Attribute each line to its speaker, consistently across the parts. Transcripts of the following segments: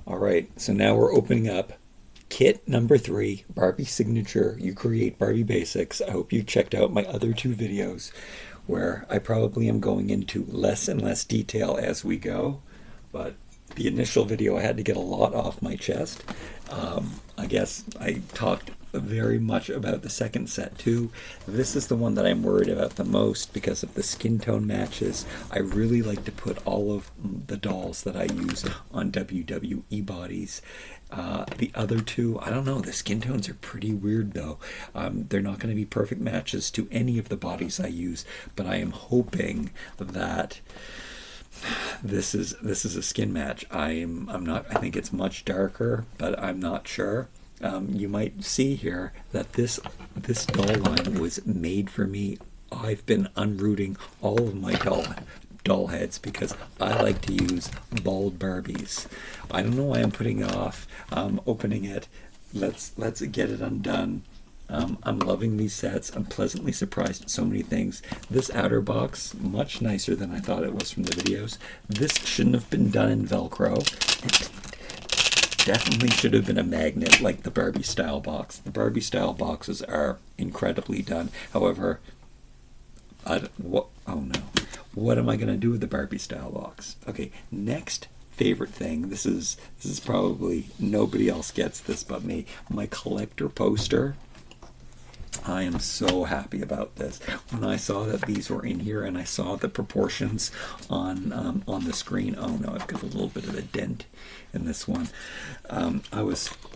Speaker 1: All right, so now we're opening up kit number 3, Barbie Signature. You Create Barbie Basics. I hope you checked out my other 2 videos where I probably am going into less and less detail as we go. But the initial video, I had to get a lot off my chest. I guess I talked very much about the second set too. This is the one that I'm worried about the most because of the skin tone matches. I really like to put all of the dolls that I use on WWE bodies. The other 2, I don't know, the skin tones are pretty weird though. They're not going to be perfect matches to any of the bodies I use, but I am hoping that this is a skin match. I'm not, I think it's much darker, but I'm not sure. You might see here that this doll line was made for me. I've been unrooting all of my doll heads because I like to use bald Barbies. I don't know why I'm putting it off opening it. Let's get it undone. I'm loving these sets. I'm pleasantly surprised at so many things. This outer box, much nicer than I thought it was from the videos. This shouldn't have been done in Velcro. It definitely should have been a magnet like the Barbie style box. The Barbie style boxes are incredibly done. However, oh no. What am I going to do with the Barbie style box? Okay, next favorite thing. This is probably nobody else gets this but me. My collector poster. I am so happy about this. When I saw that these were in here and I saw the proportions on the screen, oh no, I've got a little bit of a dent in this one.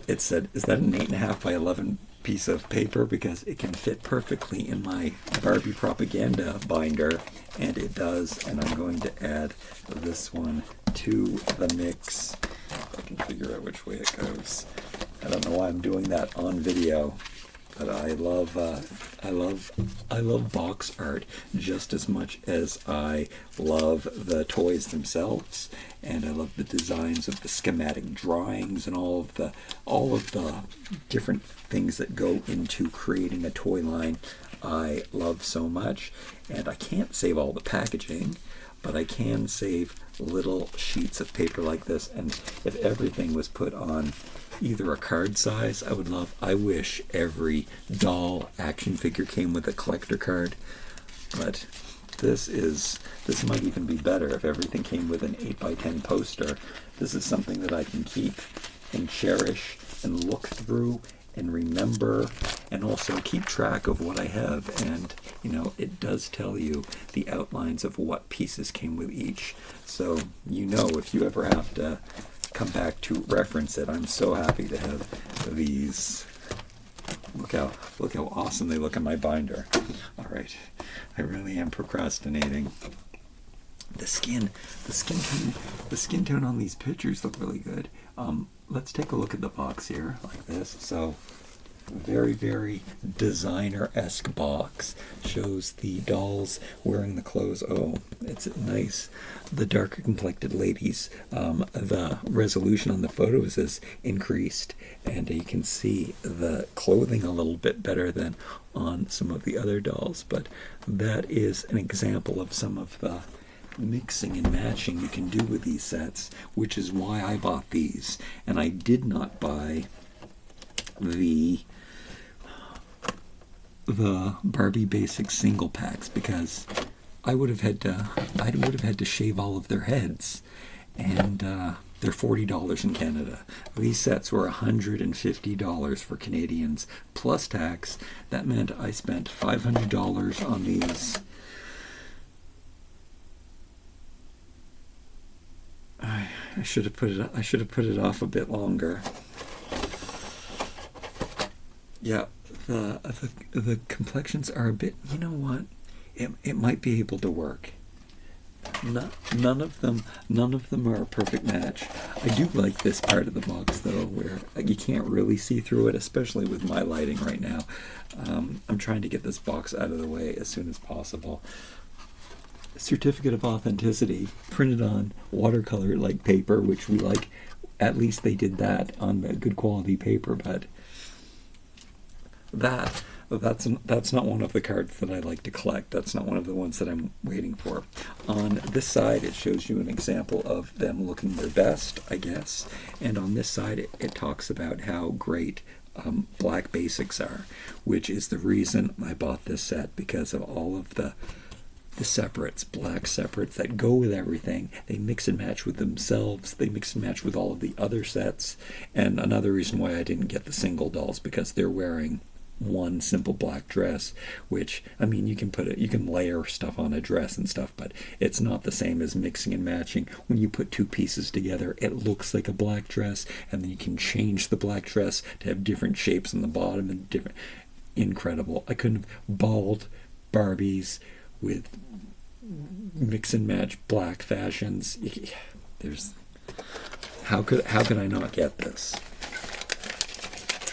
Speaker 1: It said, is that an 8.5 by 11 piece of paper? Because it can fit perfectly in my Barbie propaganda binder, and it does. And I'm going to add this one to the mix. If I can figure out which way it goes. I don't know why I'm doing that on video. But I love box art just as much as I love the toys themselves, and I love the designs of the schematic drawings and all of the different things that go into creating a toy line. I love so much, and I can't save all the packaging, but I can save little sheets of paper like this. And if everything was put on either a card size, I wish every doll action figure came with a collector card. But this might even be better if everything came with an 8 by 10 poster. This is something that I can keep and cherish and look through and remember, and also keep track of what I have. And it does tell you the outlines of what pieces came with each, so if you ever have to come back to reference it. I'm so happy to have these. Look how awesome they look in my binder. All right, I really am procrastinating. The skin tone on these pictures look really good. Let's take a look at the box here, like this. So, very, very designer-esque box. Shows the dolls wearing the clothes. Oh, it's nice. The darker complected ladies, the resolution on the photos is increased, and you can see the clothing a little bit better than on some of the other dolls. But that is an example of some of the mixing and matching you can do with these sets, which is why I bought these. And I did not buy the Barbie Basics single packs because I would have had to shave all of their heads, and they're $40 in Canada. These sets were $150 for Canadians plus tax. That meant I spent $500 on these. I should have put it off a bit longer. Yeah, the complexions are a bit. You know what? It might be able to work. None of them are a perfect match. I do like this part of the box though, where you can't really see through it, especially with my lighting right now. I'm trying to get this box out of the way as soon as possible. Certificate of authenticity printed on watercolor like paper, which we like. At least they did that on the good quality paper. But that that's not one of the cards that I like to collect. That's not one of the ones that I'm waiting for. On this side, it shows you an example of them looking their best, I guess. And on this side, it talks about how great black basics are, which is the reason I bought this set, because of all of the separates, black separates that go with everything. They mix and match with themselves. They mix and match with all of the other sets. And another reason why I didn't get the single dolls, because they're wearing one simple black dress, which, I mean, you can layer stuff on a dress and stuff, but it's not the same as mixing and matching. When you put two pieces together, it looks like a black dress, and then you can change the black dress to have different shapes on the bottom and different. Incredible. I couldn't have balled Barbies with mix and match black fashions. How could I not get this?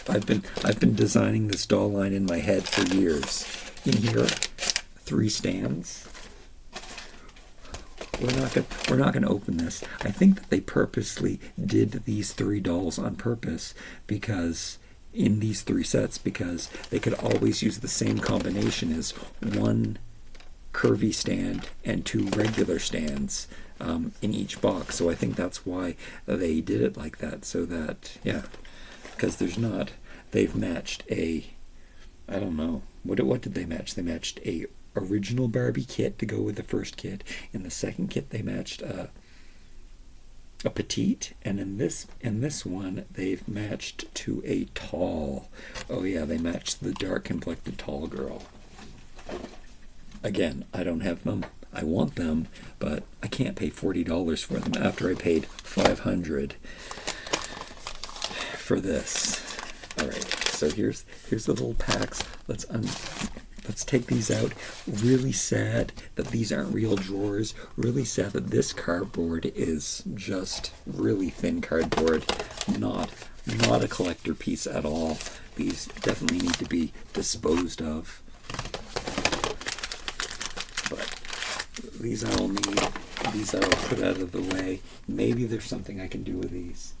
Speaker 1: I've been designing this doll line in my head for years. In here, 3 stands. We're not gonna open this. I think that they purposely did these 3 dolls on purpose, because in these 3 sets, because they could always use the same combination as 1 curvy stand and 2 regular stands in each box. So I think that's why they did it like that, so that, yeah, because they've matched a, I don't know, what did they match? They matched a original Barbie kit to go with the first kit. In the second kit, they matched a petite, and in this one, they've matched to a tall. Oh yeah, they matched the dark complected tall girl. Again, I don't have them. I want them, but I can't pay $40 for them after I paid $500 for this. All right, so here's the little packs. Let's take these out. Really sad that these aren't real drawers. Really sad that this cardboard is just really thin cardboard. Not a collector piece at all. These definitely need to be disposed of. But these I'll need. These I'll put out of the way. Maybe there's something I can do with these.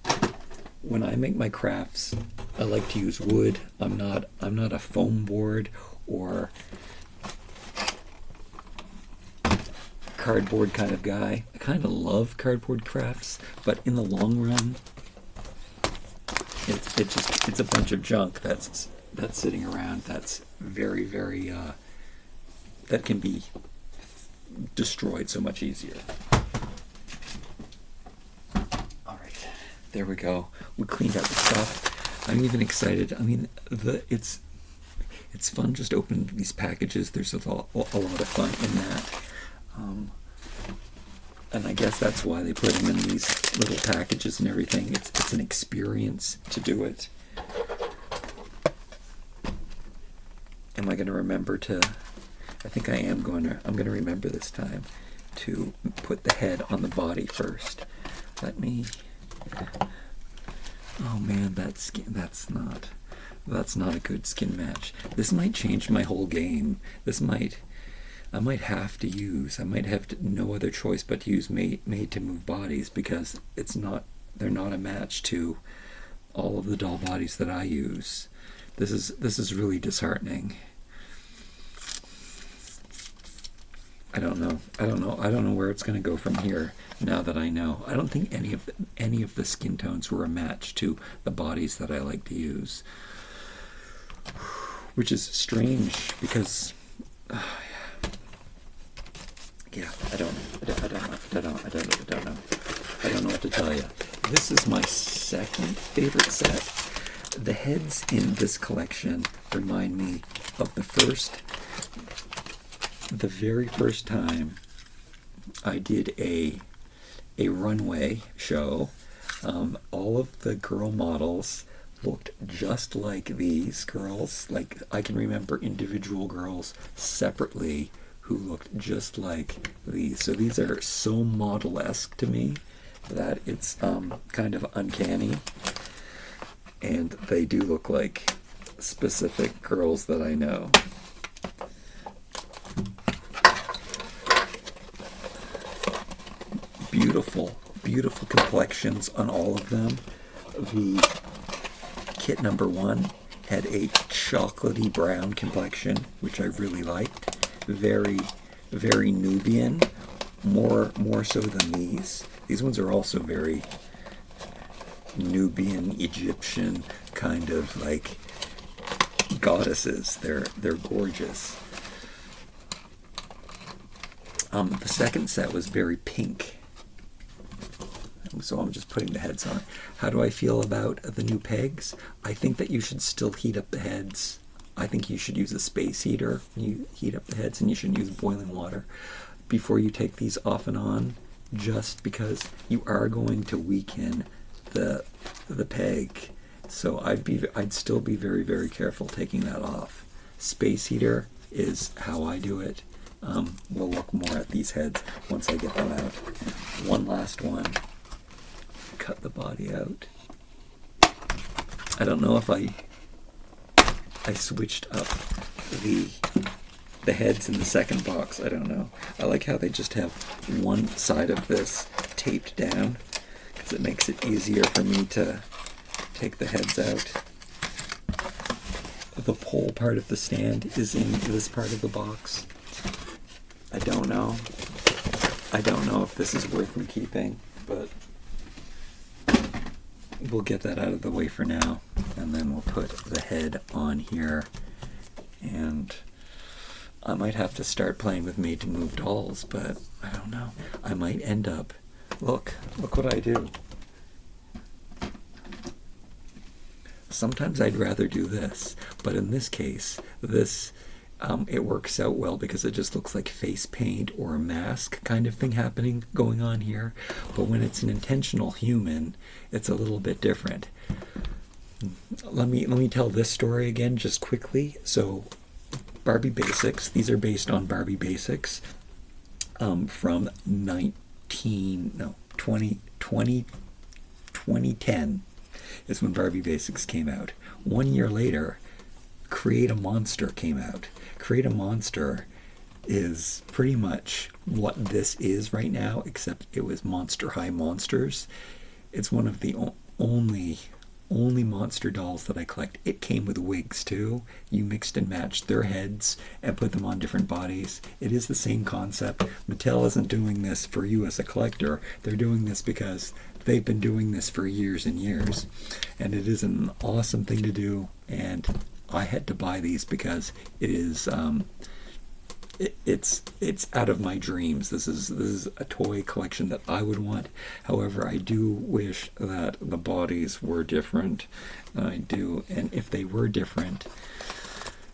Speaker 1: When I make my crafts, I like to use wood. I'm not a foam board or cardboard kind of guy. I kind of love cardboard crafts, but in the long run, it's a bunch of junk that's sitting around. That's very that can be destroyed so much easier. There we go. We cleaned out the stuff. I'm even excited. I mean, it's fun just opening these packages. There's a lot of fun in that. And I guess that's why they put them in these little packages and everything. It's an experience to do it. Am I going to remember to... I think I am going to... I'm going to remember this time to put the head on the body first. Let me... Oh man, that's not a good skin match. This might change my whole game. I might have no other choice but to use made to move bodies, because they're not a match to all of the doll bodies that I use. This is really disheartening. I don't know where it's going to go from here. Now that I know, I don't think any of the skin tones were a match to the bodies that I like to use, which is strange because, yeah, I don't know what to tell you. This is my second favorite set. The heads in this collection remind me of the very first time I did a runway show. All of the girl models looked just like these girls. Like, I can remember individual girls separately who looked just like these. So these are so model-esque to me that it's kind of uncanny. And they do look like specific girls that I know. Beautiful complexions on all of them. The kit number 1 had a chocolatey brown complexion, which I really liked. Very, very Nubian, more so than these. These ones are also very Nubian, Egyptian, kind of like goddesses. They're gorgeous. The second set was very pink. So I'm just putting the heads on. How do I feel about the new pegs? I think that you should still heat up the heads. I think you should use a space heater when you heat up the heads, and you should use boiling water before you take these off and on, just because you are going to weaken the peg. So I'd still be very, very careful taking that off. Space heater is how I do it. We'll look more at these heads once I get them out. One last one. Cut the body out. I don't know if I switched up the heads in the second box. I don't know. I like how they just have one side of this taped down, because it makes it easier for me to take the heads out. The pole part of the stand is in this part of the box. I don't know if this is worth me keeping, but we'll get that out of the way for now, and then we'll put the head on here. And I might have to start playing with made to move dolls, but I don't know. I might end up, look what I do. Sometimes I'd rather do this, but in this case, it works out well because it just looks like face paint or a mask kind of thing going on here. But when it's an intentional human, it's a little bit different. Let me tell this story again just quickly. So Barbie Basics, these are based on Barbie Basics from 2010 is when Barbie Basics came out. 1 year later, Create a Monster came out. Create a Monster is pretty much what this is right now, except it was Monster High Monsters. It's one of the only monster dolls that I collect. It came with wigs too. You mixed and matched their heads and put them on different bodies. It is the same concept. Mattel isn't doing this for you as a collector. They're doing this because they've been doing this for years and years. And it is an awesome thing to do, and I had to buy these because it is it's out of my dreams. This is a toy collection that I would want. However, I do wish that the bodies were different. I do, and if they were different,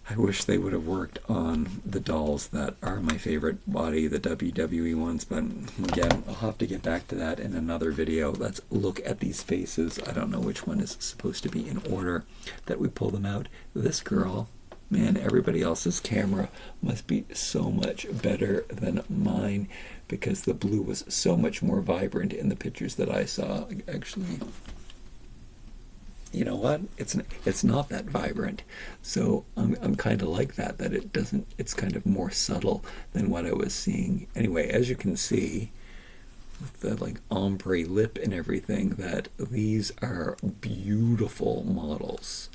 Speaker 1: I wish they would have worked on the dolls that are my favorite body, the WWE ones. But again, I'll have to get back to that in another video. Let's look at these faces. I don't know which one is supposed to be in order that we pull them out. This girl, man, everybody else's camera must be so much better than mine, because the blue was so much more vibrant in the pictures that I saw. Actually, you know what? It's not that vibrant. So I'm kind of like that it doesn't. It's kind of more subtle than what I was seeing. Anyway, as you can see, with the like ombre lip and everything, that these are beautiful models.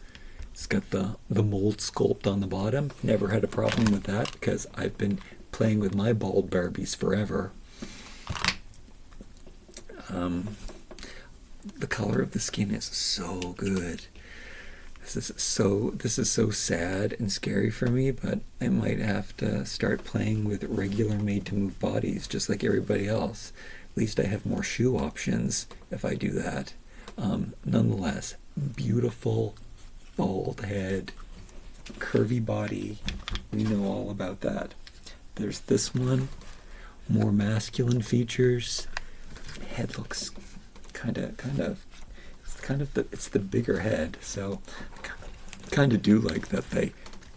Speaker 1: It's got the mold sculpt on the bottom. Never had a problem with that because I've been playing with my bald Barbies forever. The color of the skin is so good. This is so sad and scary for me, but I might have to start playing with regular made-to-move bodies just like everybody else. At least I have more shoe options if I do that. Nonetheless, beautiful bald head, curvy body. We know all about that. There's this one, more masculine features. Head looks it's the bigger head, so I kind of do like that they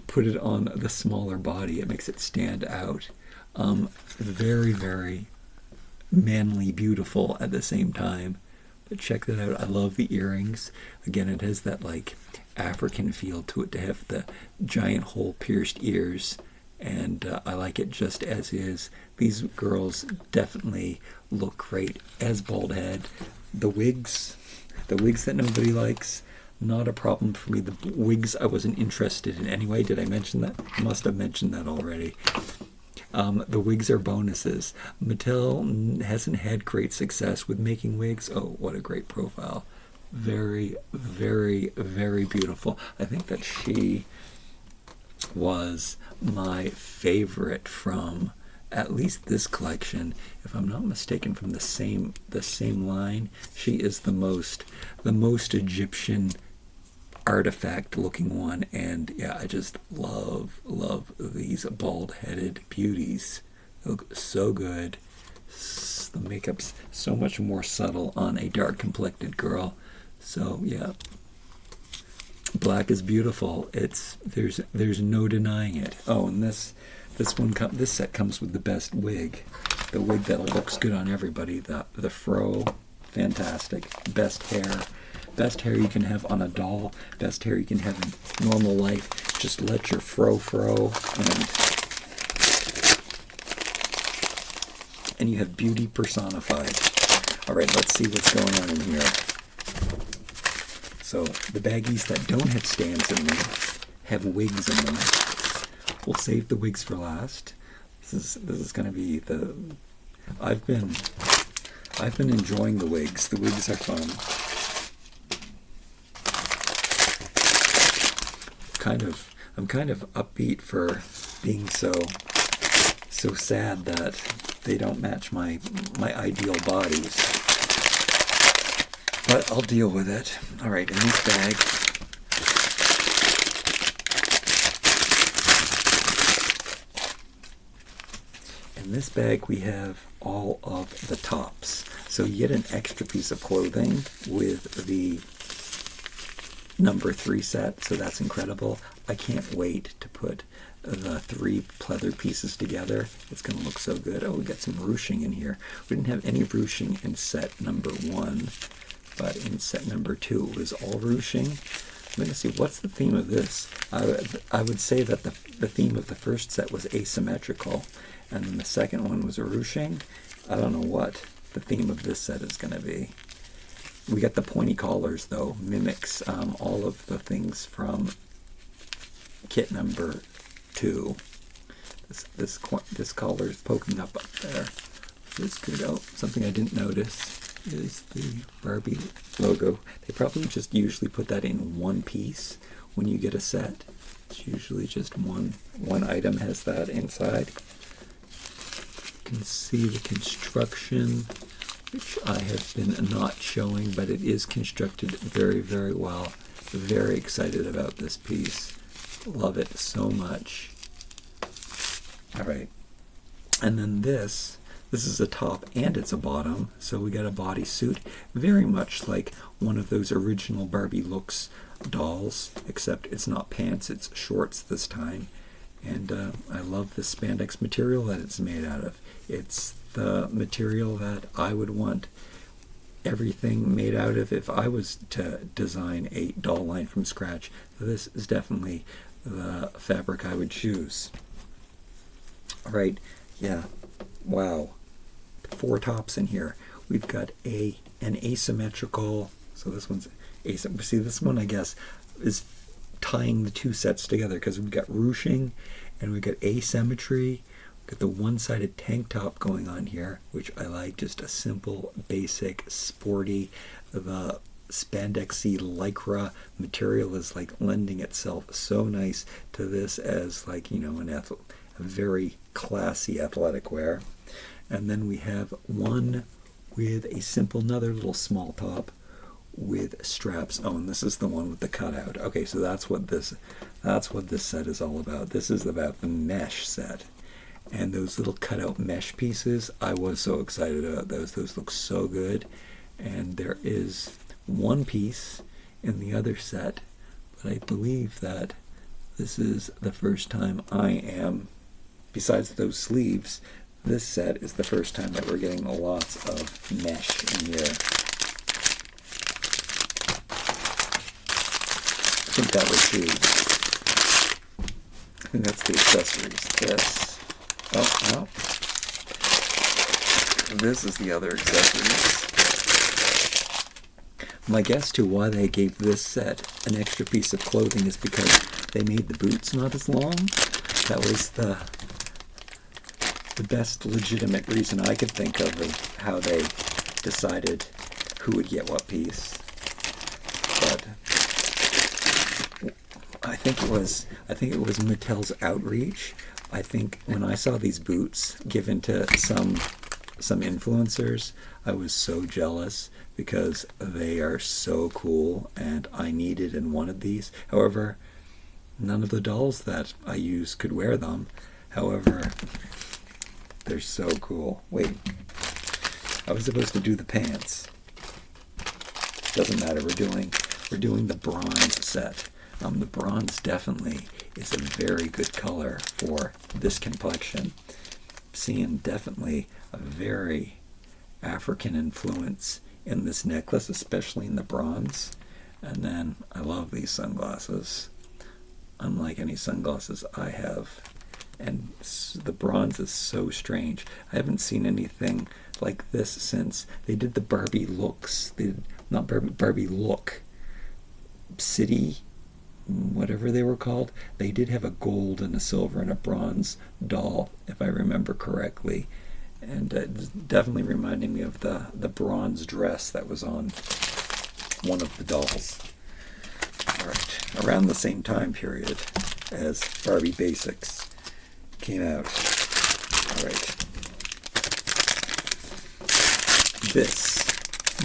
Speaker 1: put it on the smaller body. It makes it stand out. Very, very manly, beautiful at the same time. But check that out. I love the earrings. Again, it has that like African feel to it to have the giant hole pierced ears, and I like it just as is. These girls definitely look great as bald head. The wigs that nobody likes, Not a problem for me. The wigs I wasn't interested in anyway. Did I mention that? Must have mentioned that already. The wigs are bonuses. Mattel hasn't had great success with making wigs. Oh, what a great profile. Very, very, very beautiful. I think that she was my favorite from at least this collection. If I'm not mistaken, from the same line. She is the most Egyptian artifact looking one, and yeah, I just love these bald-headed beauties. They look so good. The makeup's so much more subtle on a dark complected girl. So yeah, black is beautiful. There's no denying it. Oh, and this set comes with the best wig, the wig that looks good on everybody. The fro, fantastic. Best hair you can have on a doll. Best hair you can have in normal life. Just let your fro, and you have beauty personified. All right, let's see what's going on in here. So the baggies that don't have stands in them have wigs in them. We'll save the wigs for last. This is going to be the. I've been enjoying the wigs. The wigs are fun. I'm kind of upbeat for being so sad that they don't match my ideal bodies. But I'll deal with it. All right, in this bag, we have all of the tops. So you get an extra piece of clothing with the number 3 set, so that's incredible. I can't wait to put the 3 pleather pieces together. It's going to look so good. Oh, we got some ruching in here. We didn't have any ruching in set number 1, but in set number 2 it was all ruching. I'm going to see, what's the theme of this? I would say that the theme of the first set was asymmetrical, and then the second one was a ruching. I don't know what the theme of this set is going to be. We got the pointy collars, though. Mimics all of the things from kit number 2. This collar is poking up there. This could, oh, something I didn't notice is the Barbie logo. They probably just usually put that in one piece when you get a set. It's usually just one item has that inside. You can see the construction, which I have been not showing, but it is constructed very, very well. Very excited about this piece. Love it so much. All right. And then this is a top and it's a bottom. So we got a bodysuit, very much like one of those original Barbie Looks dolls, except it's not pants, it's shorts this time. And I love the spandex material that it's made out of. It's the material that I would want everything made out of if I was to design a doll line from scratch. This is definitely the fabric I would choose. All right, yeah, wow, 4 tops in here. We've got an asymmetrical, so this one's asymmetrical. See, this one I guess is tying the 2 sets together because we've got ruching and we've got asymmetry. Got the one-sided tank top going on here, which I like, just a simple, basic, sporty. The spandexy lycra material is like lending itself so nice to this as like, you know, a very classy athletic wear. And then we have one with a simple, another little small top with straps. Oh, and this is the one with the cutout. Okay, so that's what this set is all about. This is about the mesh set. And those little cutout mesh pieces, I was so excited about those. Those look so good. And there is one piece in the other set, but I believe that this is the first time I am, besides those sleeves, this set is the first time that we're getting lots of mesh in here. I think that was I think that's the accessories. This. Oh, no. This is the other accessories. My guess to why they gave this set an extra piece of clothing is because they made the boots not as long. That was the best legitimate reason I could think of how they decided who would get what piece. But I think it was Mattel's outreach. I think when I saw these boots given to some influencers, I was so jealous because they are so cool and I needed and wanted these. However, none of the dolls that I use could wear them. However, they're so cool. Wait, I was supposed to do the pants. Doesn't matter, we're doing the bronze set. The bronze definitely is a very good color for this complexion. Seeing definitely a very African influence in this necklace, especially in the bronze. And then I love these sunglasses, unlike any sunglasses I have. And the bronze is so strange. I haven't seen anything like this since they did the Barbie looks. Not Barbie look. City, whatever they were called. They did have a gold and a silver and a bronze doll, if I remember correctly. And it's definitely reminding me of the bronze dress that was on one of the dolls. Alright, around the same time period as Barbie Basics came out. Alright. This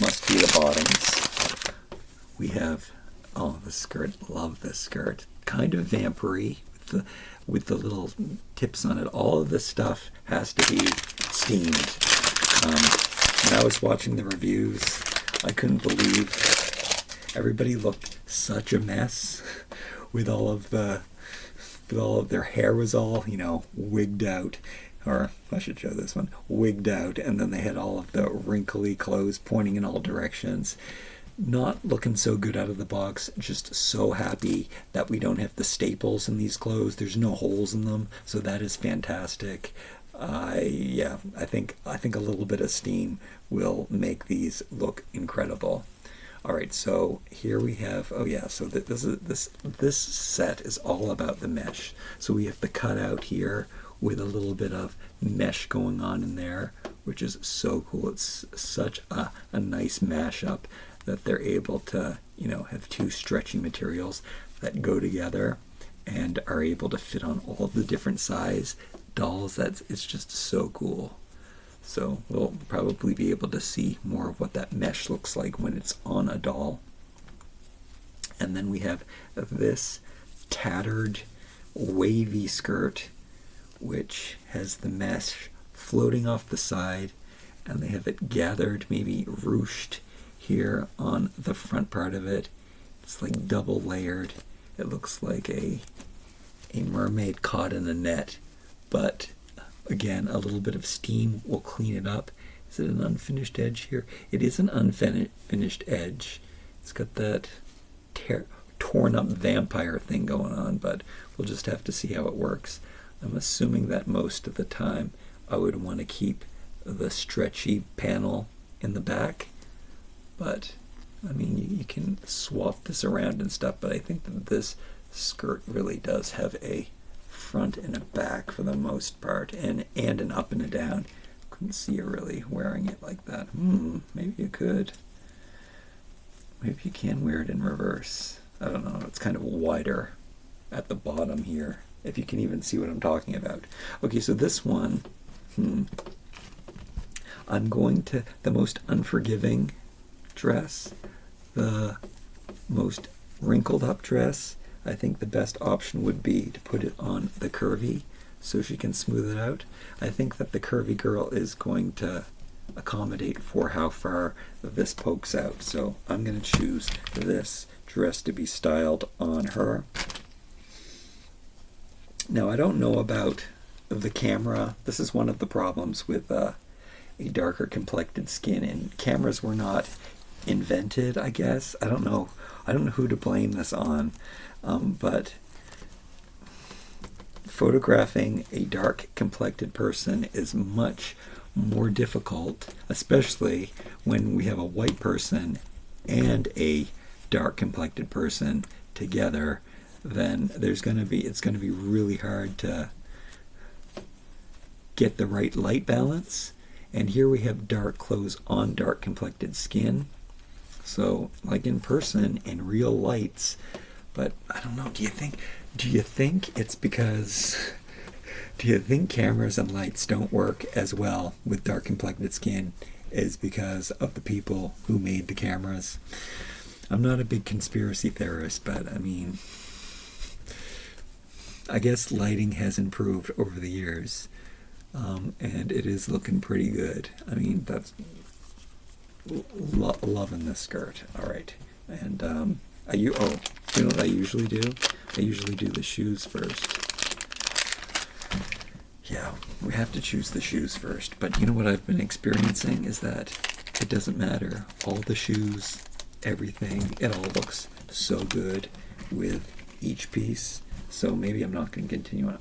Speaker 1: must be the bottoms. We have, oh, the skirt. Love this skirt. Kind of vampire-y with the little tips on it. All of this stuff has to be steamed. When I was watching the reviews, I couldn't believe everybody looked such a mess with all of their hair was all, wigged out. Or I should show this one, wigged out, and then they had all of the wrinkly clothes pointing in all directions. Not looking so good out of the box. Just so happy that we don't have the staples in these clothes. There's no holes in them, so that is fantastic. I think a little bit of steam will make these look incredible. All right, so here we have. Oh yeah, so this set is all about the mesh. So we have the cutout here with a little bit of mesh going on in there, which is so cool. It's such a nice mashup that they're able to, have two stretchy materials that go together and are able to fit on all the different size dolls. It's just so cool. So we'll probably be able to see more of what that mesh looks like when it's on a doll. And then we have this tattered, wavy skirt, which has the mesh floating off the side, and they have it gathered, maybe ruched here on the front part of it. It's like double layered. It looks like a mermaid caught in a net, but again, a little bit of steam will clean it up. Is it an unfinished edge here? It is an unfinished edge. It's got that torn up vampire thing going on, but we'll just have to see how it works. I'm assuming that most of the time I would want to keep the stretchy panel in the back, but I mean, you can swap this around and stuff, but I think that this skirt really does have a front and a back for the most part, and an up and a down. Couldn't see you really wearing it like that. Maybe you could. Maybe you can wear it in reverse. I don't know. It's kind of wider at the bottom here, if you can even see what I'm talking about. Okay, so this one, I'm going to the most unforgiving dress, the most wrinkled up dress. I think the best option would be to put it on the Curvy so she can smooth it out. I think that the Curvy girl is going to accommodate for how far this pokes out. So I'm going to choose this dress to be styled on her. Now, I don't know about the camera. This is one of the problems with a darker complected skin, and cameras were not invented, I guess. I don't know who to blame this on, but photographing a dark complected person is much more difficult, especially when we have a white person and a dark complected person together, then it's going to be really hard to get the right light balance. And here we have dark clothes on dark complected skin. So like in person in real lights, but I don't know, do you think it's because, do you think cameras and lights don't work as well with dark complected skin is because of the people who made the cameras? I'm not a big conspiracy theorist, but I mean, I guess lighting has improved over the years, and it is looking pretty good. I mean, that's loving this skirt. All right, and you know what I usually do? I usually do the shoes first. Yeah, we have to choose the shoes first. But you know what I've been experiencing is that it doesn't matter. All the shoes, everything, it all looks so good with each piece. So maybe I'm not going to continue on.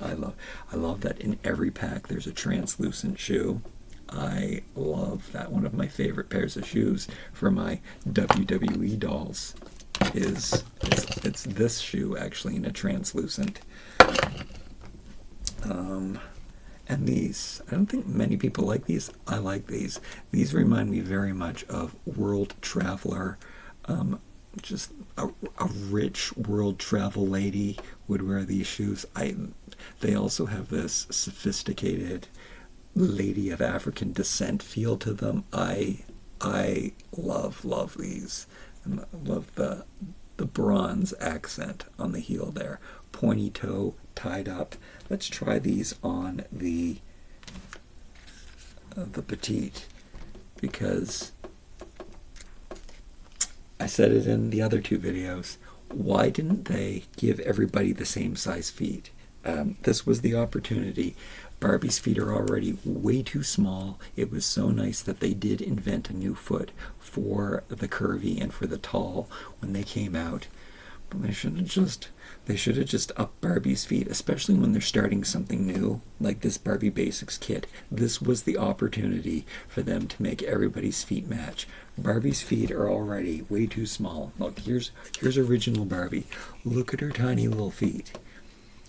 Speaker 1: I love that in every pack there's a translucent shoe. I love that. One of my favorite pairs of shoes for my WWE dolls is it's this shoe actually in a translucent. And these, I don't think many people like these. I like these. These remind me very much of World Traveler. Just a rich world travel lady would wear these shoes. They also have this sophisticated lady of African descent feel to them. I love these. And I love the bronze accent on the heel there. Pointy toe, tied up. Let's try these on the Petite, because I said it in the other two videos. Why didn't they give everybody the same size feet? This was the opportunity. Barbie's feet are already way too small. It was so nice that they did invent a new foot for the curvy and for the tall when they came out. But they should have just upped Barbie's feet, especially when they're starting something new like this Barbie Basics kit. This was the opportunity for them to make everybody's feet match. Barbie's feet are already way too small. Look, here's original Barbie. Look at her tiny little feet.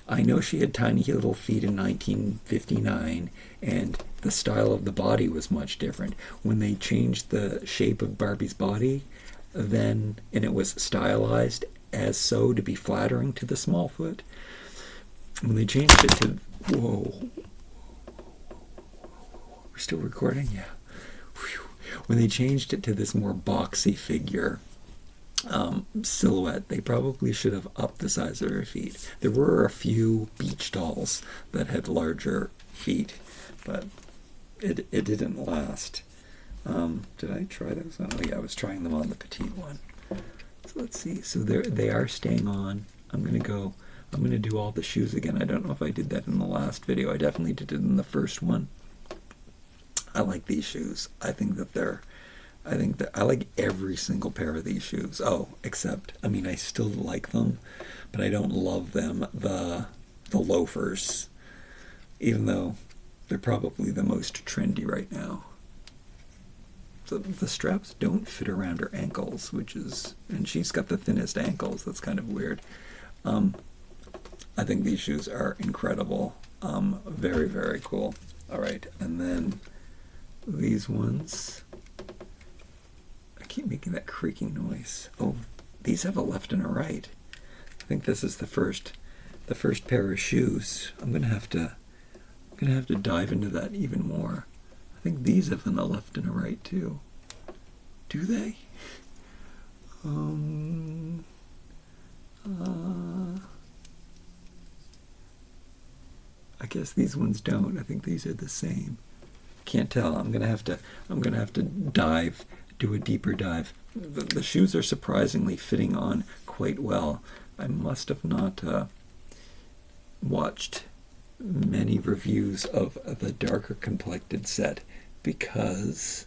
Speaker 1: I know she had tiny little feet in 1959, and the style of the body was much different. When they changed the shape of Barbie's body, and it was stylized as so to be flattering to the small foot. When they changed it to, whoa, we're still recording? Yeah. Whew. When they changed it to this more boxy figure silhouette, they probably should have upped the size of her feet. There were a few beach dolls that had larger feet, but it didn't last. Did I try those on? Oh yeah, I was trying them on the Petite one. So let's see. So they are staying on. I'm gonna do all the shoes again. I don't know if I did that in the last video. I definitely did it in the first one. I like these shoes. I think that I like every single pair of these shoes. Oh, except, I mean, I still like them, but I don't love them. The loafers, even though they're probably the most trendy right now. So the straps don't fit around her ankles, and she's got the thinnest ankles. That's kind of weird. I think these shoes are incredible. Very, very cool. All right, and then these ones. I keep making that creaking noise. Oh, these have a left and a right. I think this is the first pair of shoes. I'm gonna have to dive into that even more. I think these have a left and a right too. Do they? I guess these ones don't. I think these are the same. Can't tell. I'm gonna have to dive. Do a deeper dive. The shoes are surprisingly fitting on quite well. I must have not watched many reviews of the darker complected set, because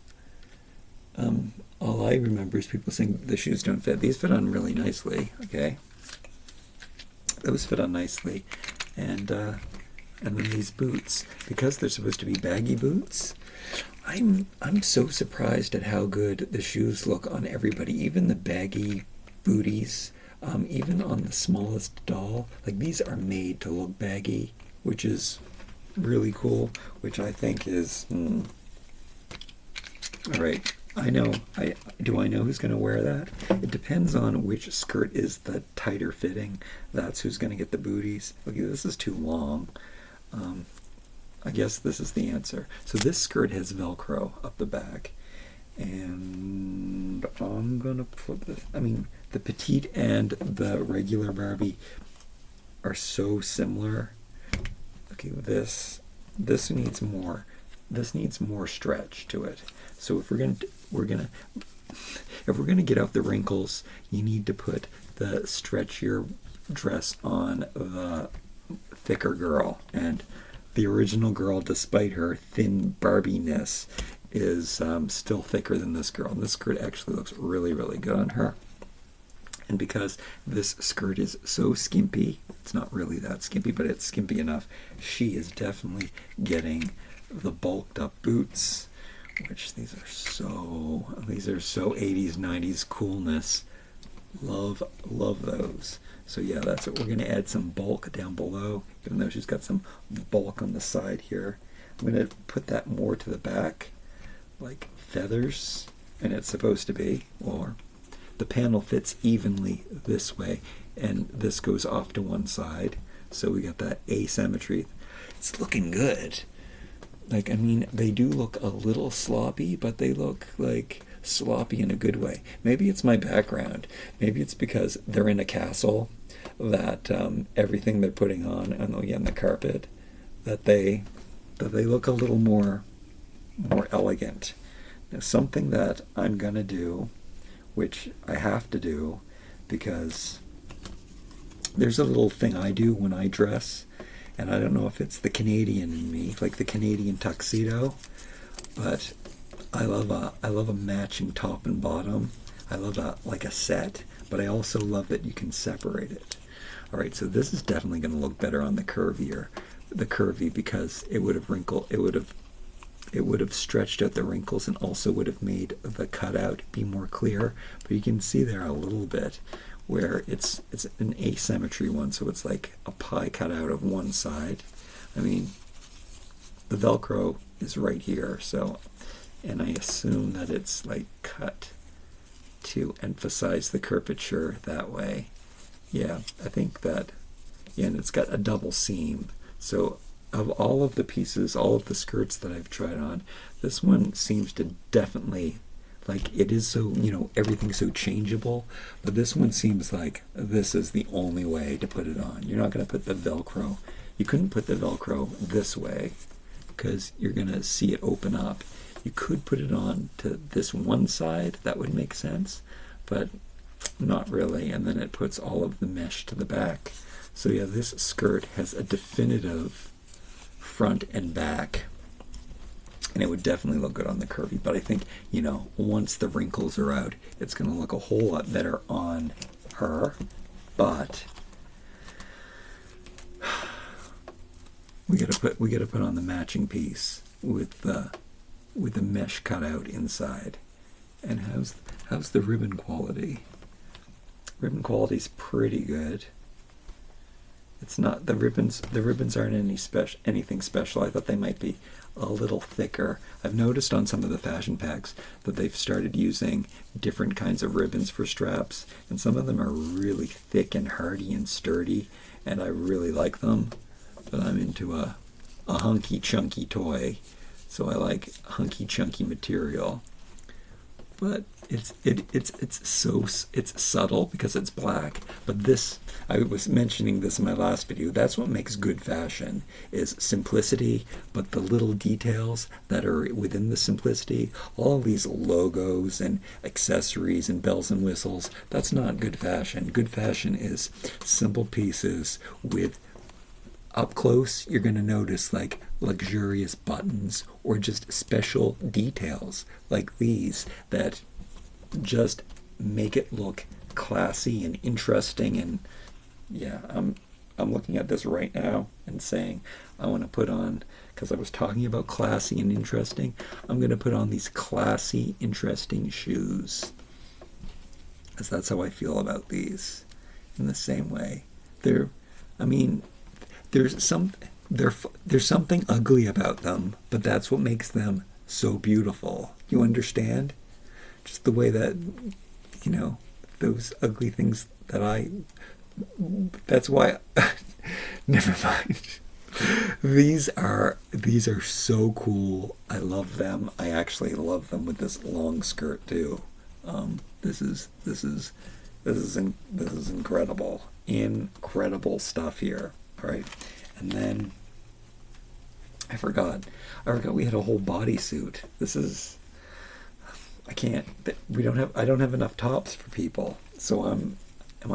Speaker 1: all I remember is people saying the shoes don't fit. These fit on really nicely. Okay, those fit on nicely, and then these boots, because they're supposed to be baggy boots, I'm so surprised at how good the shoes look on everybody, even the baggy booties, even on the smallest doll. Like these are made to look baggy, which is really cool. Which I think is all right. I know. I know who's going to wear that. It depends on which skirt is the tighter fitting. That's who's going to get the booties. Okay, this is too long. I guess this is the answer. So this skirt has Velcro up the back, and I'm gonna put this. I mean, the Petite and the regular Barbie are so similar. Okay, this needs more. This needs more stretch to it. So if we're gonna get out the wrinkles, you need to put the stretchier dress on the thicker girl. And the original girl, despite her thin Barbie-ness, is still thicker than this girl. And this skirt actually looks really, really good on her. And because this skirt is so skimpy, it's not really that skimpy, but it's skimpy enough, she is definitely getting the bulked up boots, which these are so 80s, 90s coolness. Love those. So yeah, that's what we're going to add, some bulk down below, even though she's got some bulk on the side here. I'm going to put that more to the back, like feathers, and it's supposed to be, or the panel fits evenly this way, and this goes off to one side, so we got that asymmetry. It's looking good. Like, I mean, they do look a little sloppy, but they look like sloppy in a good way. Maybe it's my background. Maybe it's because they're in a castle, that everything they're putting on the carpet, that they look a little more elegant. Now, something that I'm gonna do, which I have to do, because there's a little thing I do when I dress, and I don't know if it's the Canadian in me, like the Canadian tuxedo, but I love a matching top and bottom. I love a set, but I also love that you can separate it. All right, so this is definitely going to look better on the curvy, because it would have stretched out the wrinkles and also would have made the cutout be more clear. But you can see there a little bit where it's an asymmetry one, so it's like a pie cut out of one side. I mean, the Velcro is right here, so, and I assume that it's like cut to emphasize the curvature that way. Yeah, I think that, yeah, and it's got a double seam. So of all of the pieces, all of the skirts that I've tried on, this one seems to definitely, like, it is so, everything's so changeable, but this one seems like this is the only way to put it on. You're not going to put the Velcro, you couldn't put the Velcro this way, because you're going to see it open up. You could put it on to this one side, that would make sense, but not really, and then it puts all of the mesh to the back. So yeah, this skirt has a definitive front and back, and it would definitely look good on the curvy, but I think, once the wrinkles are out, it's going to look a whole lot better on her. But we gotta put on the matching piece with the mesh cutout inside. And how's the ribbon quality? Ribbon quality's pretty good. It's not, the ribbons aren't anything special. I thought they might be a little thicker. I've noticed on some of the fashion packs that they've started using different kinds of ribbons for straps, and some of them are really thick and hardy and sturdy, and I really like them. But I'm into a hunky chunky toy, so I like hunky chunky material. But it's subtle because it's black. But this, I was mentioning this in my last video, that's what makes good fashion, is simplicity, but the little details that are within the simplicity, all these logos and accessories and bells and whistles, that's not good fashion. Good fashion is simple pieces with, up close, you're going to notice like luxurious buttons or just special details like these that just make it look classy and interesting. And yeah, I'm looking at this right now and saying, I want to put on, because I was talking about classy and interesting, I'm going to put on these classy, interesting shoes. Because that's how I feel about these. In the same way. There's something ugly about them, but that's what makes them so beautiful. You understand? Just the way that, those ugly things that's why, never mind. These are so cool. I love them. I actually love them with this long skirt too. This is incredible. Incredible stuff here. All right. And then I forgot we had a whole bodysuit. I don't have enough tops for people. So I am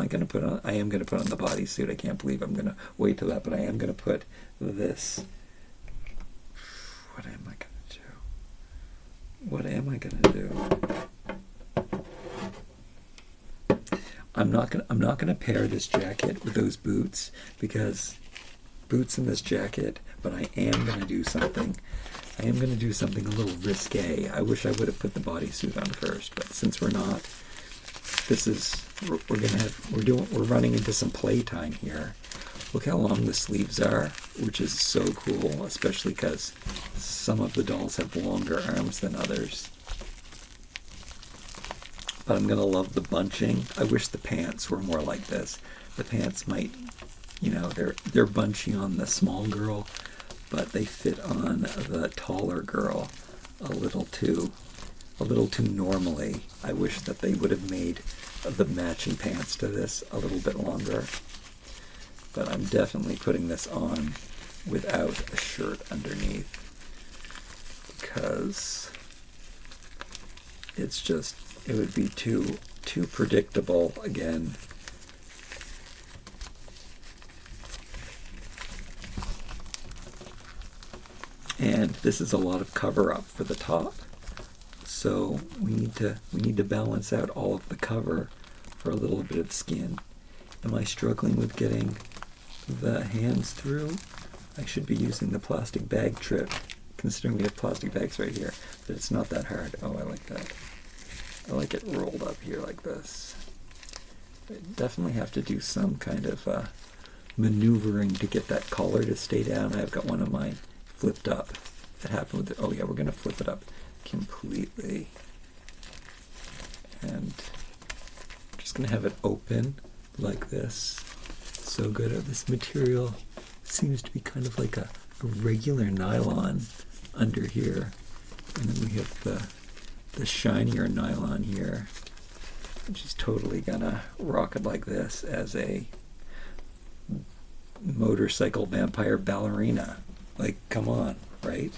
Speaker 1: going to put on the bodysuit. I can't believe I'm going to wait till that, but I am going to put this. What am I going to do? I'm not going to pair this jacket with those boots, because boots in this jacket, but I am going to do something. I am going to do something a little risque. I wish I would have put the bodysuit on first, but since we're not, we're running into some playtime here. Look how long the sleeves are, which is so cool, especially because some of the dolls have longer arms than others. But I'm going to love the bunching. I wish the pants were more like this. The pants might, they're bunchy on the small girl, but they fit on the taller girl a little too normally. I wish that they would have made the matching pants to this a little bit longer. But I'm definitely putting this on without a shirt underneath, because it would be too predictable again. And this is a lot of cover up for the top, so we need to balance out all of the cover for a little bit of skin. Am I struggling with getting the hands through? I should be using the plastic bag trip, considering we have plastic bags right here, but it's not that hard. Oh, I like that. I like it rolled up here like this. I definitely have to do some kind of maneuvering to get that collar to stay down. I've got one of mine flipped up. That happened with it. Oh yeah, we're going to flip it up completely. And I'm just going to have it open like this. So good. This material seems to be kind of like a regular nylon under here. And then we have the shinier nylon here, which is totally gonna rock it like this as a motorcycle vampire ballerina. Like, come on, right?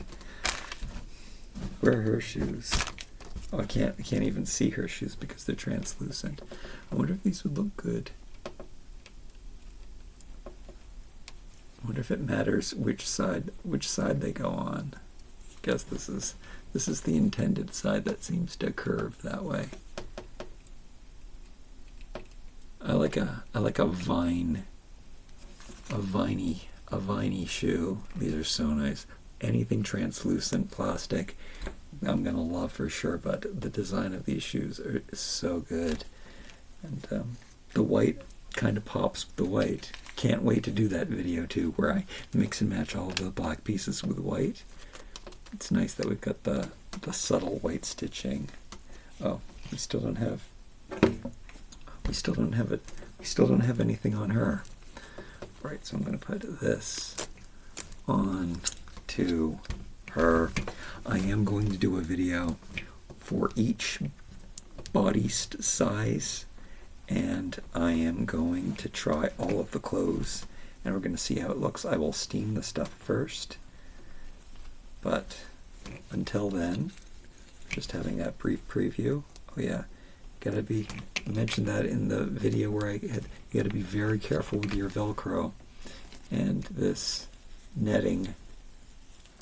Speaker 1: Where are her shoes? Oh, I can't even see her shoes because they're translucent. I wonder if these would look good. I wonder if it matters which side they go on. I guess this is the intended side that seems to curve that way. I like a viney shoe. These are so nice. Anything translucent plastic, I'm gonna love for sure. But the design of these shoes is so good, and the white kind of pops with the white. Can't wait to do that video too, where I mix and match all of the black pieces with white. It's nice that we've got the subtle white stitching. Oh, we still don't have it. We still don't have anything on her. Right, so I'm going to put this on to her. I am going to do a video for each body size, and I am going to try all of the clothes, and we're going to see how it looks. I will steam the stuff first, but until then, just having that brief preview. Oh yeah, I mentioned that in the video where you gotta be very careful with your Velcro and this netting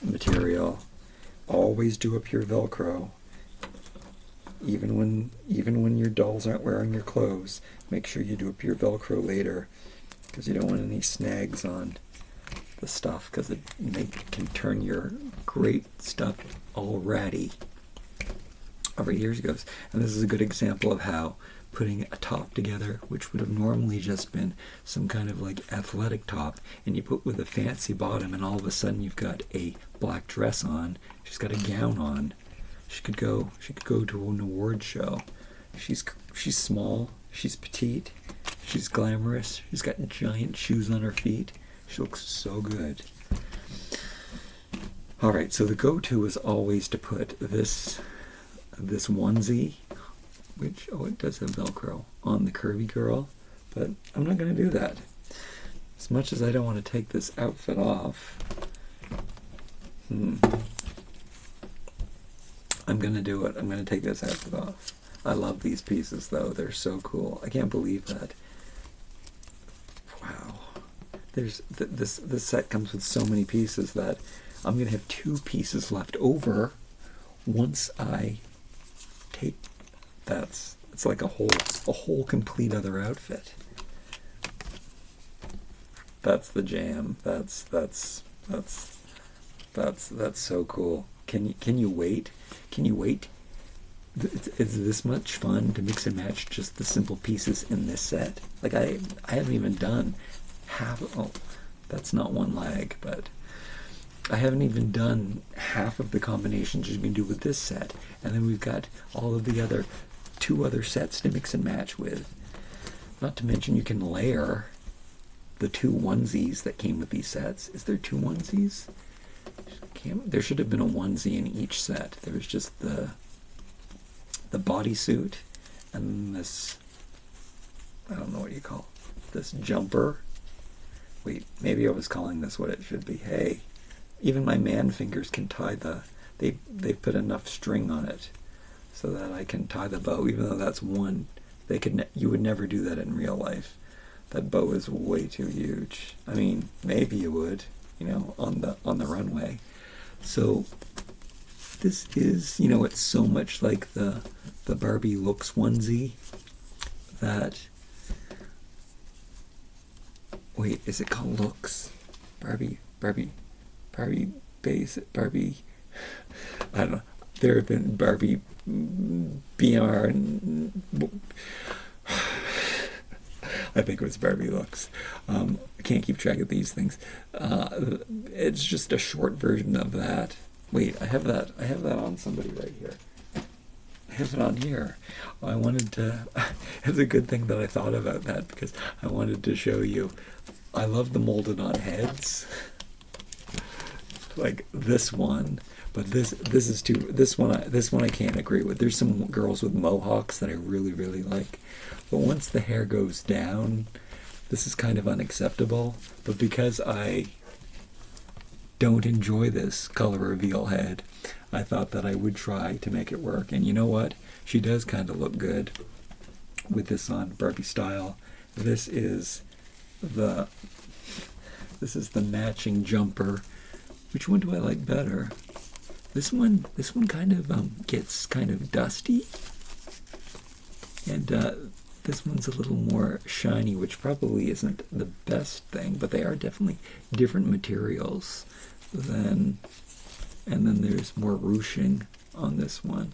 Speaker 1: material. Always do up your Velcro, even when your dolls aren't wearing your clothes. Make sure you do up your Velcro later, because you don't want any snags on the stuff, because it can turn your great stuff all ratty. Alright, here it goes. And this is a good example of how putting a top together, which would have normally just been some kind of like athletic top, and you put with a fancy bottom, and all of a sudden you've got a black dress on. She's got a gown on. She could go to an award show. She's small. She's petite. She's glamorous. She's got giant shoes on her feet. She looks so good. All right, so the go-to is always to put this onesie, which, oh, it does have Velcro, on the curvy girl, but I'm not going to do that. As much as I don't want to take this outfit off, I'm going to do it. I'm going to take this outfit off. I love these pieces, though. They're so cool. I can't believe that. Wow. This set comes with so many pieces that I'm going to have 2 pieces left over once I take it's like a whole complete other outfit. That's the jam. That's so cool. Can you wait? Can you wait? It's this much fun to mix and match just the simple pieces in this set. Like I haven't even done half. Oh, that's not one leg, but I haven't even done half of the combinations you can do with this set, and then we've got all of the other 2 other sets to mix and match with. Not to mention you can layer the 2 onesies that came with these sets. Is there 2 onesies? There should have been a onesie in each set. There was just the bodysuit and this, I don't know what you call this, jumper. Wait, maybe I was calling this what it should be. Hey, even my man fingers can tie they put enough string on it so that I can tie the bow, even though that's one. You would never do that in real life. That bow is way too huge. I mean, maybe you would, on the runway. So this is, it's so much like the Barbie Looks onesie that, wait, is it called Looks? Barbie Basics, Barbie, I don't know. There have been Barbie BR and I think it was Barbie Looks. I can't keep track of these things. It's just a short version of that. Wait, I have that on somebody right here. I have it on here. I wanted to. It's a good thing that I thought about that, because I wanted to show you. I love the molded on heads, like this one. But this is too. This one I can't agree with. There's some girls with mohawks that I really, really like, but once the hair goes down, this is kind of unacceptable. But because I don't enjoy this color reveal head, I thought that I would try to make it work. And you know what? She does kind of look good with this on Barbie style. This is the matching jumper. Which one do I like better? This one kind of gets kind of dusty, and this one's a little more shiny, which probably isn't the best thing, but they are definitely different materials than. And then there's more ruching on this one.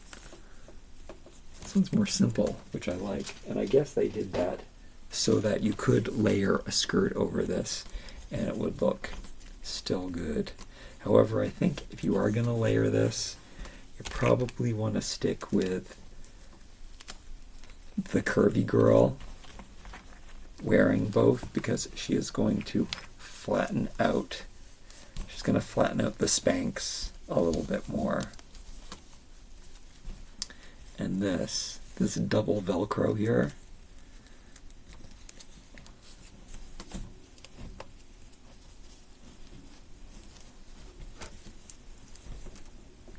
Speaker 1: This one's more simple, which I like, and I guess they did that so that you could layer a skirt over this, and it would look still good. However, I think if you are going to layer this, you probably want to stick with the curvy girl wearing both, because she is going to flatten out. She's going to flatten out the Spanx a little bit more. And this double Velcro here,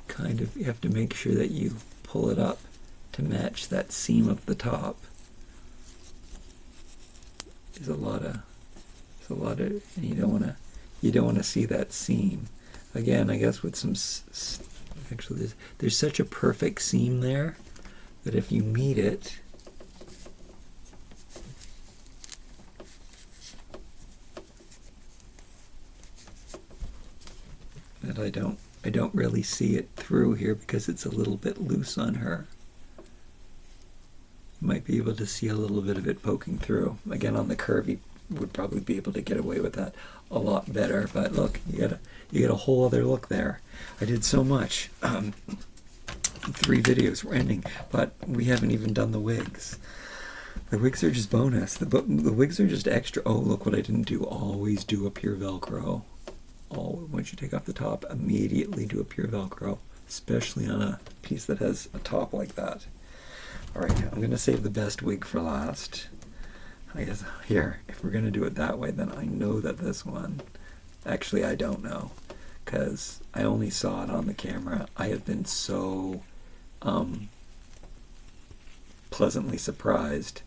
Speaker 1: kind of, you have to make sure that you pull it up to match that seam of the top. There's a lot of, and you don't want to see that seam. Again, I guess with some, actually, there's such a perfect seam there that if you meet it, and I don't really see it through here because it's a little bit loose on her. You might be able to see a little bit of it poking through. Again, on the Curvy, would probably be able to get away with that a lot better. But look, you get a whole other look there. I did so much. 3 videos we're ending, but we haven't even done the wigs. The wigs are just bonus. The wigs are just extra. Oh, look what I didn't do. Always do a pure Velcro. Once you take off the top, immediately do a pure Velcro, especially on a piece that has a top like that. All right, I'm going to save the best wig for last. I guess here, if we're going to do it that way, then I know that this one, actually I don't know, because I only saw it on the camera. I have been so pleasantly surprised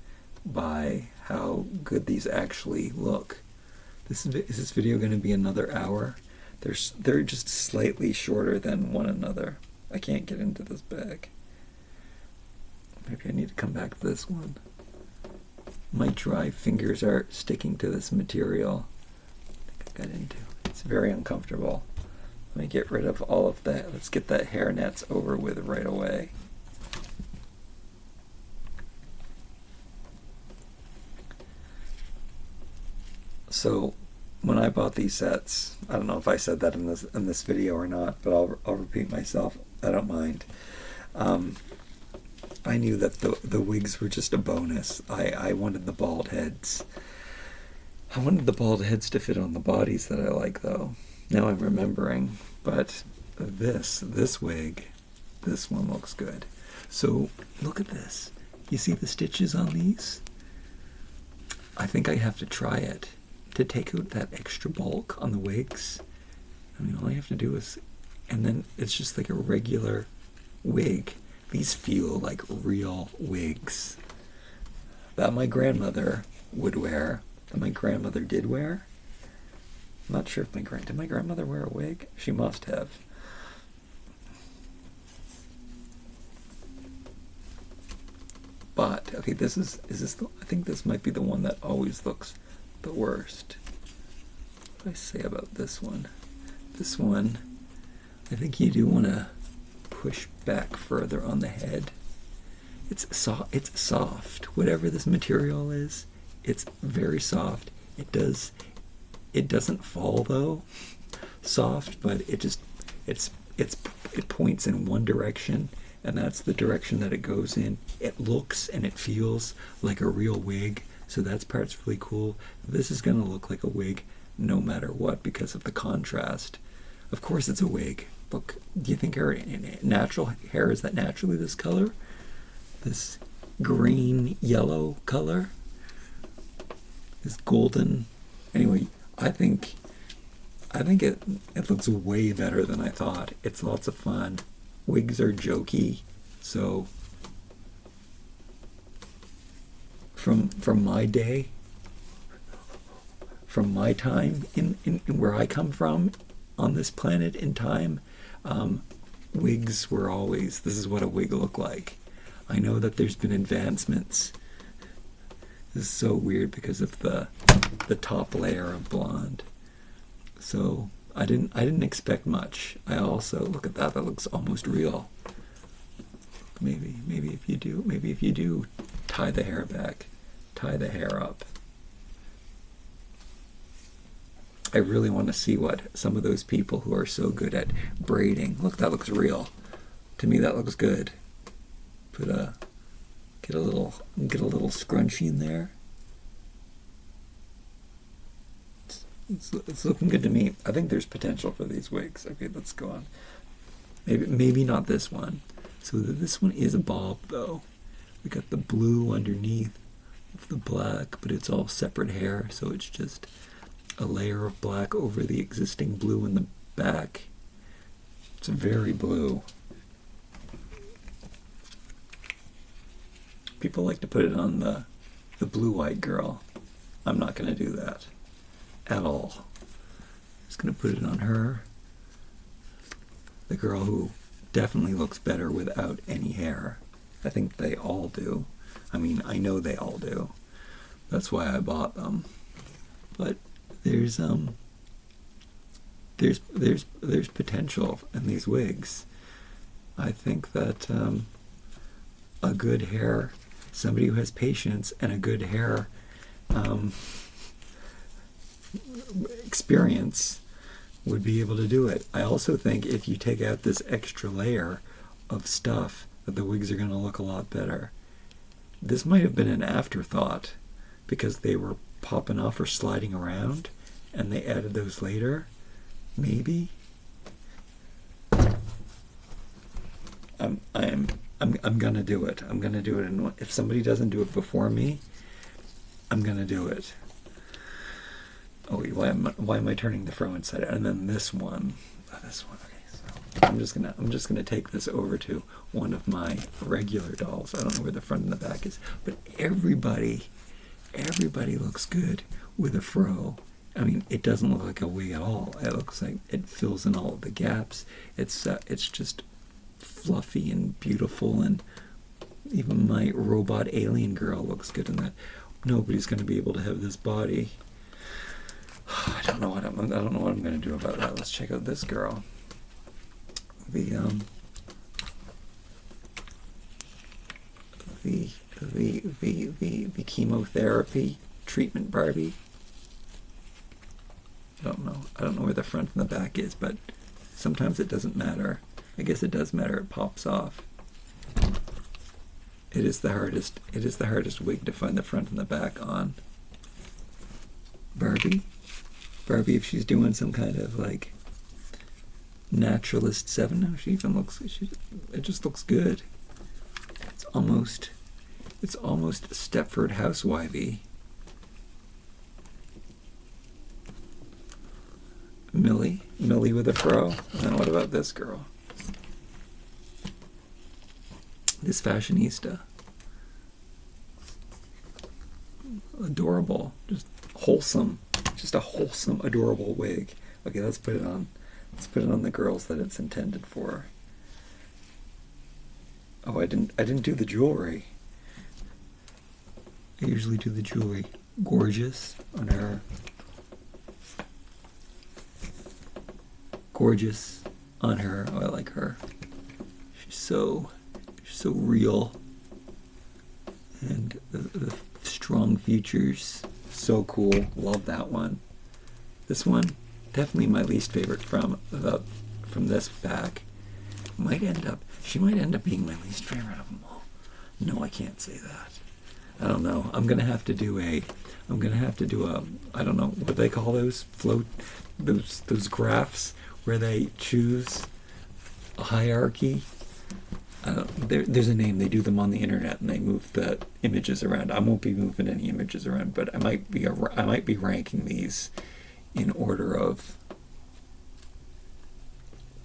Speaker 1: by how good these actually look. Is this video going to be another hour? They're just slightly shorter than one another. I can't get into this bag. Maybe I need to come back to this one. My dry fingers are sticking to this material. I think I got into. It's very uncomfortable. Let me get rid of all of that. Let's get that hair nets over with right away. So when I bought these sets, I don't know if I said that in this video or not, but I'll repeat myself. I don't mind. I knew that the wigs were just a bonus. I wanted the bald heads. I wanted the bald heads to fit on the bodies that I like, though. Now I'm remembering. But this wig, this one looks good. So look at this. You see the stitches on these? I think I have to try it to take out that extra bulk on the wigs. I mean, all I have to do is, and then it's just like a regular wig. These feel like real wigs that my grandmother would wear, that my grandmother did wear. I'm not sure if did my grandmother wear a wig? She must have. But okay, I think this might be the one that always looks the worst. What do I say about this one? This one, I think you do want to push back further on the head. It's soft. Whatever this material is, it's very soft. It doesn't fall though. Soft, but it points in one direction, and that's the direction that it goes in. It looks and it feels like a real wig, so that part's really cool. This is going to look like a wig no matter what because of the contrast. Of course it's a wig. Look, do you think her natural hair is that naturally this color? This green yellow color? This golden. Anyway, I think it looks way better than I thought. It's lots of fun. Wigs are jokey, so from my day, from my time in where I come from on this planet in time, wigs were always, this is what a wig looked like. I know that there's been advancements. This is so weird because of the top layer of blonde. So I didn't expect much. I also, look at that looks almost real. Maybe if you do tie the hair back, tie the hair up. I really want to see what some of those people who are so good at braiding. Look, that looks real. To me, that looks good. Get a little scrunchie in there. It's looking good to me. I think there's potential for these wigs. Okay, let's go on. Maybe not this one. So this one is a bob though. We got the blue underneath of the black, but it's all separate hair, so it's just a layer of black over the existing blue in the back. It's very blue. People like to put it on the blue-white girl. I'm not going to do that at all. I'm just going to put it on her. The girl who definitely looks better without any hair. I think they all do. I mean, I know they all do. That's why I bought them. But there's there's potential in these wigs. I think that a good hair, somebody who has patience and a good hair experience would be able to do it. I also think if you take out this extra layer of stuff, that the wigs are going to look a lot better. This might have been an afterthought because they were popping off or sliding around, and they added those later. Maybe. I'm gonna do it. I'm gonna do it, and if somebody doesn't do it before me, I'm gonna do it. Oh, wait, why am I turning the fro inside out? And then this one. Okay, so I'm just gonna take this over to one of my regular dolls. I don't know where the front and the back is, but everybody looks good with a fro. I mean, it doesn't look like a wig at all. It looks like it fills in all of the gaps. It's just fluffy and beautiful, and even my robot alien girl looks good in that. Nobody's going to be able to have this body. I don't know what I'm going to do about that. Let's check out this girl. The chemotherapy treatment Barbie. I don't know where the front and the back is, but sometimes it doesn't matter. I guess it does matter. It pops off. It is the hardest wig to find the front and the back on. Barbie, if she's doing some kind of like naturalist 7, no, she even looks. It just looks good. It's almost Stepford Housewifey. Millie with a fro. And then what about this girl? This fashionista. Adorable. Just wholesome. Just a wholesome, adorable wig. Okay, let's put it on. Let's put it on the girls that it's intended for. Oh, I didn't do the jewelry. I usually do the jewelry. Gorgeous on her. Gorgeous on her. Oh, I like her. She's so real, and the strong features, so cool. Love that one. This one, definitely my least favorite from this back. She might end up being my least favorite of them all. No, I can't say that. I don't know. I'm gonna have to do a. I don't know what they call those those graphs where they choose a hierarchy. There's a name. They do them on the internet, and they move the images around. I won't be moving any images around, but I might be ranking these in order of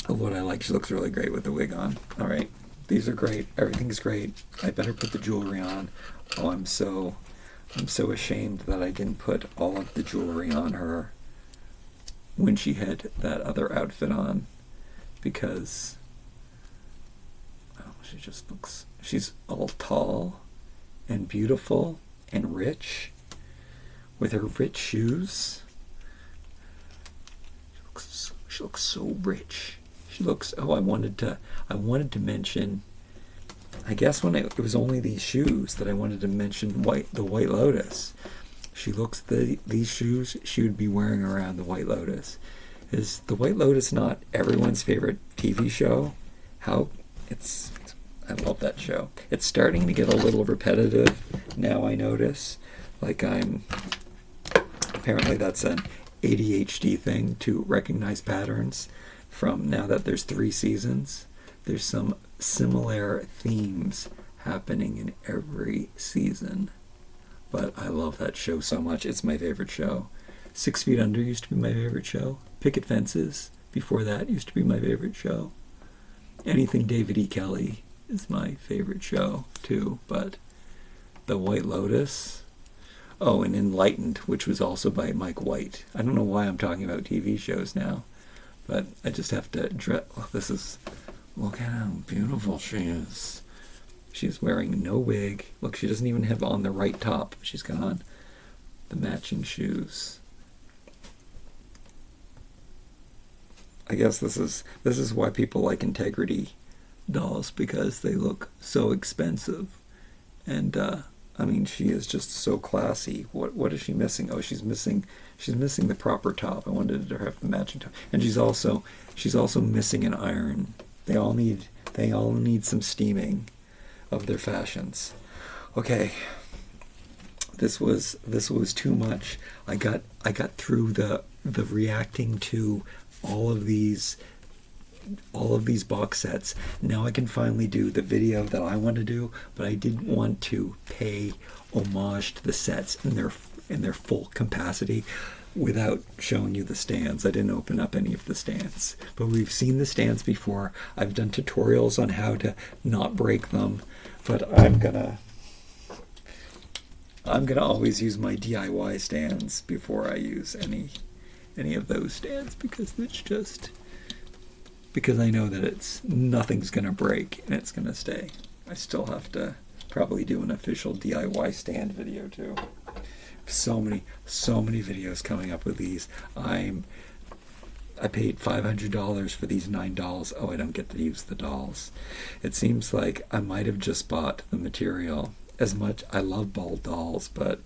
Speaker 1: what I like. She looks really great with the wig on. All right, these are great. Everything's great. I better put the jewelry on. Oh, I'm so ashamed that I didn't put all of the jewelry on her when she had that other outfit on, because she just looks, she's all tall and beautiful and rich with her rich shoes. She looks so rich. She looks, I wanted to mention, I guess when it was only these shoes that I wanted to mention the White Lotus. She looks, these shoes she would be wearing around the White Lotus. Is the White Lotus not everyone's favorite TV show? I love that show. It's starting to get a little repetitive now, I notice. Apparently that's an ADHD thing, to recognize patterns from now that there's 3 seasons. There's some similar themes happening in every season. But I love that show so much. It's my favorite show. 6 Feet Under used to be my favorite show. Picket Fences, before that, used to be my favorite show. Anything David E. Kelly is my favorite show, too. But The White Lotus... Oh, and Enlightened, which was also by Mike White. I don't know why I'm talking about TV shows now, but I just have to... Look at how beautiful she is. She's wearing no wig. Look, she doesn't even have on the right top. She's got on the matching shoes. I guess this is why people like Integrity dolls, because they look so expensive. And I mean, she is just so classy. What is she missing? Oh, she's missing the proper top. I wanted her to have the matching top. And she's also missing an iron. They all need some steaming of their fashions. Okay. This was too much. I got through the reacting to all of these box sets. Now I can finally do the video that I want to do, but I didn't want to pay homage to the sets in their full capacity without showing you the stands. I didn't open up any of the stands, but we've seen the stands before. I've done tutorials on how to not break them, but I'm gonna always use my DIY stands before I use any of those stands, because I know that nothing's gonna break and it's gonna stay. I still have to probably do an official DIY stand video too. So many videos coming up with these. I paid $500 for these 9 dolls. Oh, I don't get to use the dolls. It seems like I might have just bought the material. As much I love ball dolls, but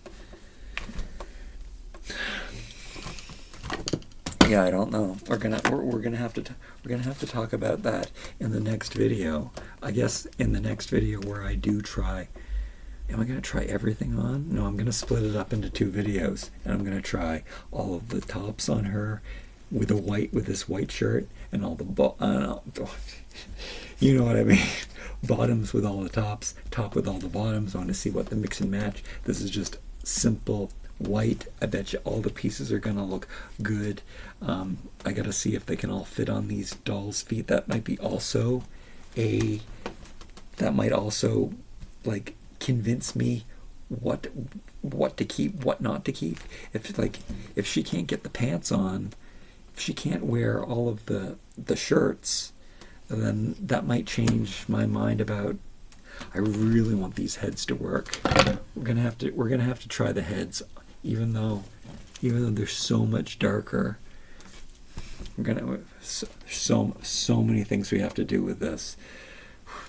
Speaker 1: yeah, I don't know. We're gonna have to talk about that in the next video. I guess in the next video where I do try. Am I gonna try everything on? No, I'm gonna split it up into 2 videos, and I'm gonna try all of the tops on her with this white shirt, and all the you know what I mean. Bottoms with all the tops, top with all the bottoms. I want to see what the mix and match. This is just simple white. I bet you all the pieces are gonna look good. I gotta see if they can all fit on these dolls' feet. That might also like convince me what to keep, what not to keep. If she can't get the pants on, if she can't wear all of the shirts, then that might change my mind about. I really want these heads to work. We're gonna have to try the heads, even though they're so much darker. We're gonna so many things we have to do with this.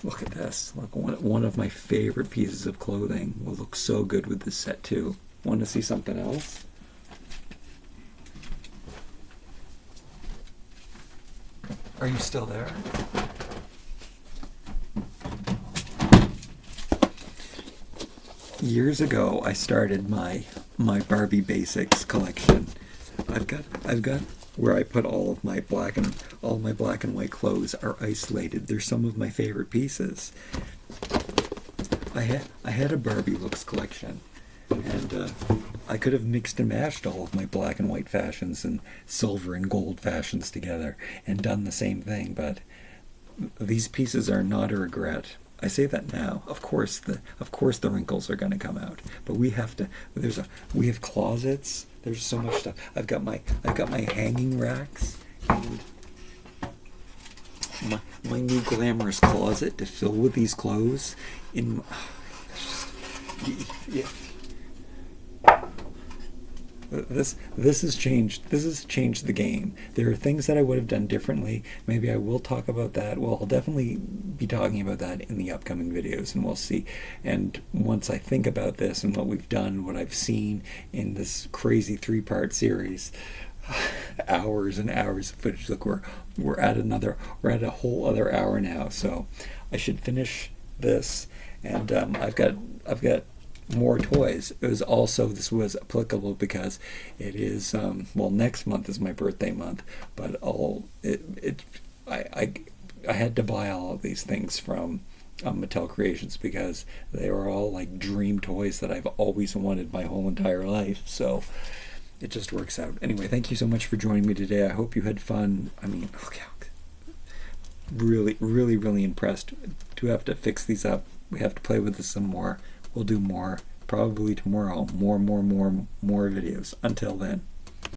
Speaker 1: Look at this. Look, one of my favorite pieces of clothing will look so good with this set too. Want to see something else? Are you still there? Years ago, I started my Barbie Basics collection. I've got where I put all my black and white clothes are isolated. They're some of my favorite pieces. I had a Barbie looks collection, and I could have mixed and matched all of my black and white fashions and silver and gold fashions together and done the same thing, but these pieces are not a regret. I say that now. Of course the wrinkles are going to come out, but we have closets. There's so much stuff. I've got my hanging racks and my new glamorous closet to fill with these clothes. This has changed the game. There are things that I would have done differently. Maybe I will talk about that. Well, I'll definitely be talking about that in the upcoming videos, and we'll see. And once I think about this and what we've done, what I've seen in this crazy 3-part series, hours and hours of footage. Look, we're at a whole other hour now. So I should finish this, and I've got more toys. This was applicable because it is next month is my birthday month, but I had to buy all of these things from Mattel Creations because they were all like dream toys that I've always wanted my whole entire life. So it just works out. Anyway, thank you so much for joining me today. I hope you had fun. I mean, really, really, really impressed. Do have to fix these up. We have to play with this some more. We'll do more, probably tomorrow. More videos. Until then.